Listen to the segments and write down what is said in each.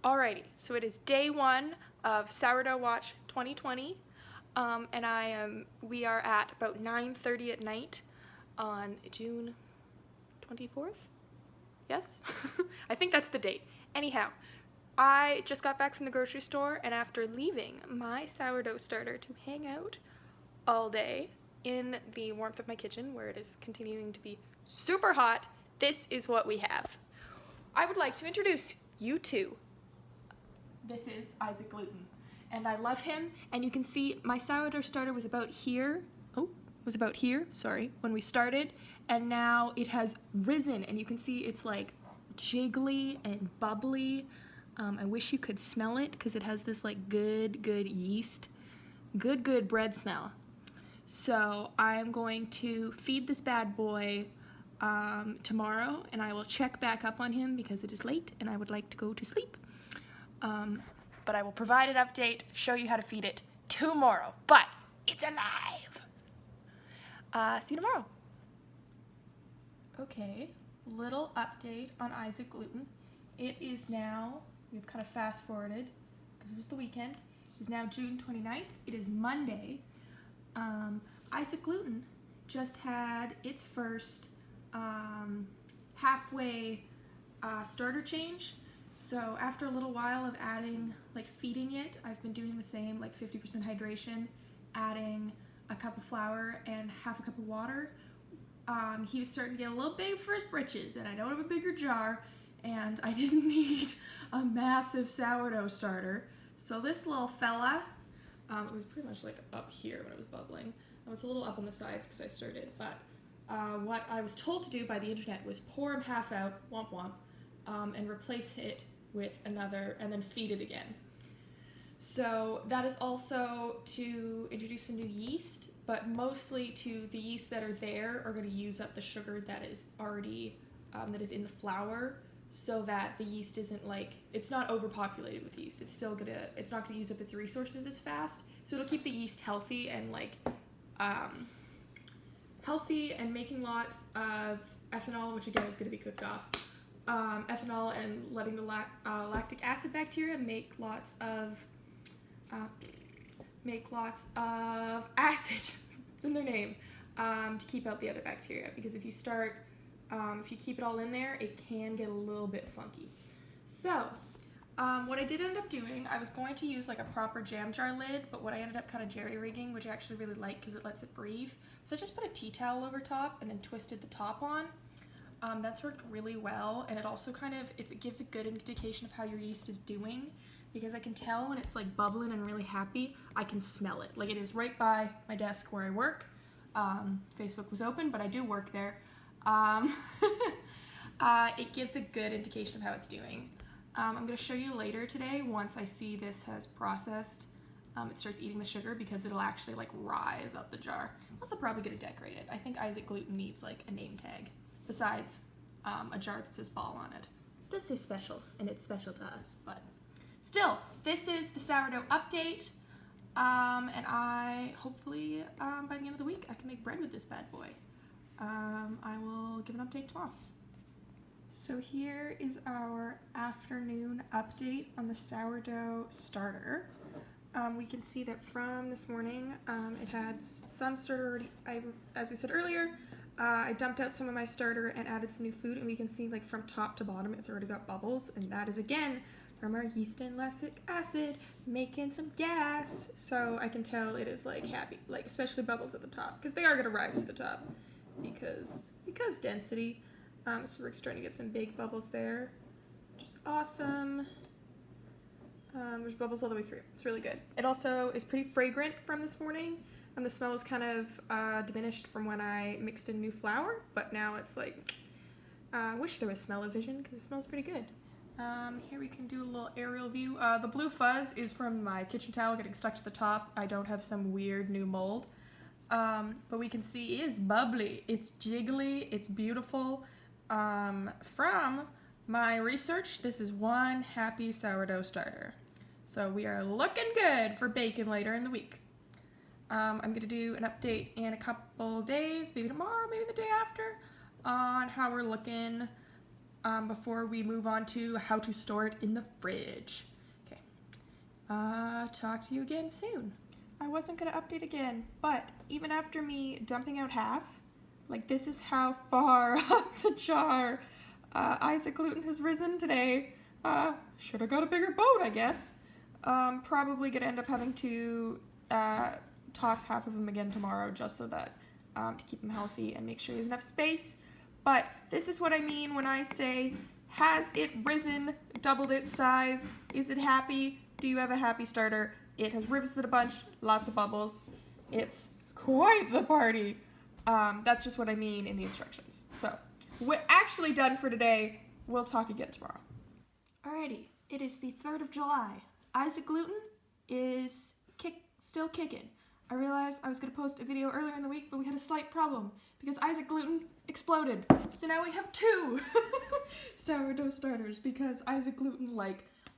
Alrighty, so it is day one of Sourdough Watch 2020, and we are at about 9:30 at night on June 24th? Yes? I think that's the date. Anyhow, I just got back from the grocery store, and after leaving my sourdough starter to hang out all day in the warmth of my kitchen, where it is continuing to be super hot, this is what we have. I would like to introduce you to. This is Isaac Gluten, and I love him, and you can see my sourdough starter was about here, when we started, and now it has risen, and you can see it's like jiggly and bubbly. I wish you could smell it, because it has this like good yeast, good bread smell. So I'm going to feed this bad boy tomorrow, and I will check back up on him because it is late and I would like to go to sleep. But I will provide an update, show you how to feed it tomorrow. But it's alive. See you tomorrow. Okay, little update on Isaac Gluten. It is now, we've kind of fast forwarded because it was the weekend. It is now June 29th. It is Monday. Isaac Gluten just had its first halfway starter change. So after a little while of adding, like feeding it, I've been doing the same, like 50% hydration, adding a cup of flour and half a cup of water. He was starting to get a little big for his britches, and I don't have a bigger jar, and I didn't need a massive sourdough starter. So this little fella, it was pretty much like up here when it was bubbling. It was a little up on the sides because I stirred it, but what I was told to do by the internet was pour him half out, womp womp, and replace it with another, and then feed it again. So that is also to introduce some new yeast, but mostly to the yeast that are there are going to use up the sugar that is already, that is in the flour, so that the yeast isn't like, it's not overpopulated with yeast. It's still gonna, it's not gonna use up its resources as fast, so it'll keep the yeast healthy and like, healthy and making lots of ethanol, which again is going to be cooked off. Ethanol and letting the lactic acid bacteria make lots of acid. It's in their name, to keep out the other bacteria, because if you start, if you keep it all in there, it can get a little bit funky. So what I did end up doing, I was going to use like a proper jam jar lid, but what I ended up kind of jerry-rigging, which I actually really like because it lets it breathe. So I just put a tea towel over top and then twisted the top on. That's worked really well, and it also kind of, it gives a good indication of how your yeast is doing, because I can tell when it's like bubbling and really happy. I can smell it. Like, it is right by my desk where I work. Facebook was open, but I do work there. It gives a good indication of how it's doing. I'm going to show you later today, once I see this has processed, it starts eating the sugar, because it'll actually like rise up the jar. I'm also probably going to decorate it. I think Isaac Gluten needs like a name tag, besides a jar that says ball on it. It does say special, and it's special to us, but still, this is the sourdough update, and I, hopefully, by the end of the week, I can make bread with this bad boy. I will give an update tomorrow. So here is our afternoon update on the sourdough starter. We can see that from this morning, it had some starter already, as I said earlier, I dumped out some of my starter and added some new food, and we can see like from top to bottom it's already got bubbles, and that is again from our yeast and lactic acid making some gas. So I can tell it is like happy, like especially bubbles at the top, because they are going to rise to the top because density. So we're starting to get some big bubbles there, which is awesome. There's bubbles all the way through. It's really good. It also is pretty fragrant from this morning. The smell is kind of diminished from when I mixed in new flour, but now it's like, I wish there was smell-o-vision, because it smells pretty good. Here we can do a little aerial view. The blue fuzz is from my kitchen towel getting stuck to the top. I don't have some weird new mold. But we can see it is bubbly. It's jiggly. It's beautiful. From my research, this is one happy sourdough starter. So we are looking good for bacon later in the week. I'm going to do an update in a couple days, maybe tomorrow, maybe the day after, on how we're looking before we move on to how to store it in the fridge. Okay. Talk to you again soon. I wasn't going to update again, but even after me dumping out half, like this is how far up the jar Isaac gluten has risen today. Should have got a bigger boat, I guess. Probably going to end up having to toss half of him again tomorrow just so that to keep him healthy and make sure he has enough space. But this is what I mean when I say, has it risen, doubled its size? Is it happy? Do you have a happy starter? It has riveted a bunch, lots of bubbles. It's quite the party. That's just what I mean in the instructions. So, we're actually done for today. We'll talk again tomorrow. Alrighty, it is the 3rd of July. Isaac Gluten is still kicking. I realized I was going to post a video earlier in the week, but we had a slight problem because Isaac Gluten exploded. So now we have 2 sourdough starters because Isaac Gluten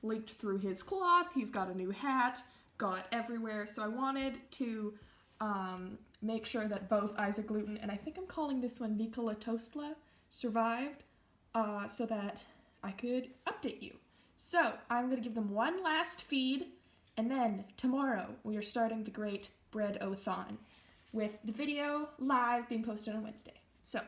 leaked through his cloth. He's got a new hat, got everywhere. So I wanted to make sure that both Isaac Gluten and I think I'm calling this one Nikola Toastla survived so that I could update you. So I'm going to give them one last feed, and then tomorrow we are starting the Great Bread-O-Thon with the video live being posted on Wednesday. So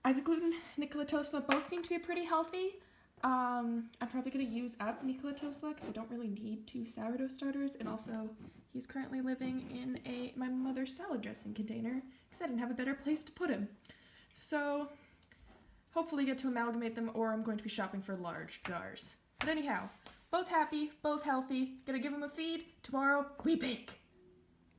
Isaac Gluten, Nikola Toastla both seem to be pretty healthy. I'm probably going to use up Nikola Toastla because I don't really need 2 sourdough starters, and also he's currently living in my mother's salad dressing container because I didn't have a better place to put him. So hopefully get to amalgamate them, or I'm going to be shopping for large jars. But anyhow, both happy, both healthy. Gonna give them a feed. Tomorrow we bake.